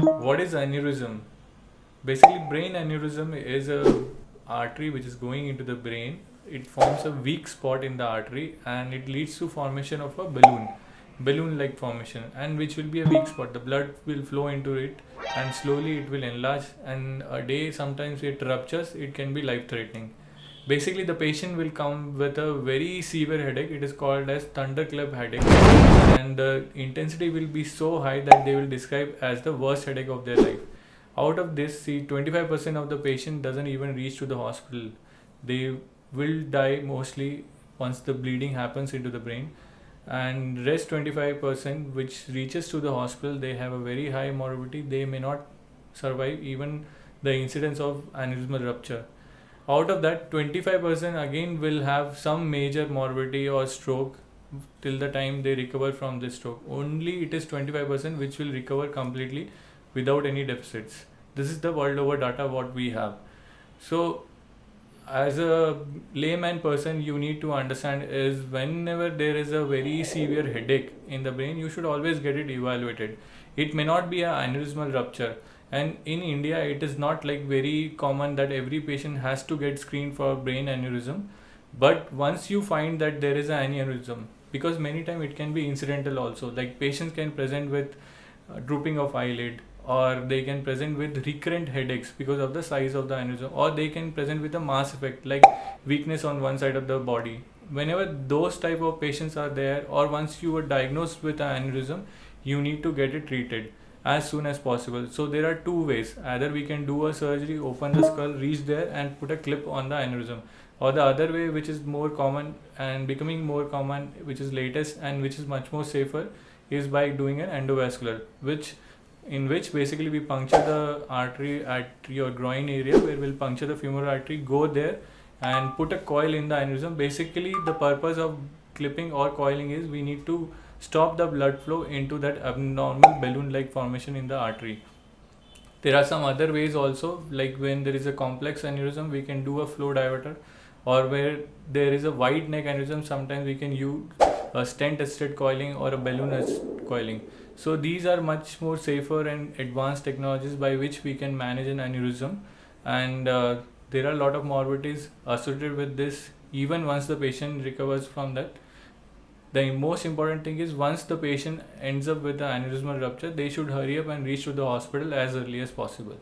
What is aneurysm? Basically, brain aneurysm is a artery which is going into the brain. It forms a weak spot in the artery and it leads to formation of a balloon like formation, and which will be a weak spot. The blood will flow into it and slowly it will enlarge, and a day sometimes it ruptures. It can be life threatening. Basically, the patient will come with a very severe headache. It is called as thunderclap headache, and the intensity will be so high that they will describe as the worst headache of their life. Out of this, see, 25% of the patient doesn't even reach to the hospital. They will die mostly once the bleeding happens into the brain, and rest 25% which reaches to the hospital, they have a very high morbidity. They may not survive even the incidence of aneurysmal rupture. Out of that, 25% again will have some major morbidity or stroke till the time they recover from this stroke. Only it is 25% which will recover completely without any deficits. This is the world over data what we have. So as a layman person, you need to understand is whenever there is a very severe headache in the brain, you should always get it evaluated. It may not be an aneurysmal rupture, and in India it is not like very common that every patient has to get screened for brain aneurysm. But once you find that there is an aneurysm, because many times it can be incidental also, like patients can present with drooping of eyelid, or they can present with recurrent headaches because of the size of the aneurysm, or they can present with a mass effect like weakness on one side of the body. Whenever those type of patients are there, or once you were diagnosed with an aneurysm, you need to get it treated as soon as possible. So there are two ways: either we can do a surgery, open the skull, reach there and put a clip on the aneurysm, or the other way, which is more common and becoming more common, which is latest and which is much more safer, is by doing an endovascular, which basically we puncture the artery at your groin area, where we'll puncture the femoral artery, go there and put a coil in the aneurysm. Basically, the purpose of clipping or coiling is we need to stop the blood flow into that abnormal balloon like formation in the artery. There are some other ways also, like when there is a complex aneurysm, we can do a flow diverter, or where there is a wide neck aneurysm, sometimes we can use a stent assisted coiling or a balloon assisted coiling. So these are much more safer and advanced technologies by which we can manage an aneurysm, and there are a lot of morbidities associated with this even once the patient recovers from that. The most important thing is once the patient ends up with the aneurysmal rupture, they should hurry up and reach to the hospital as early as possible.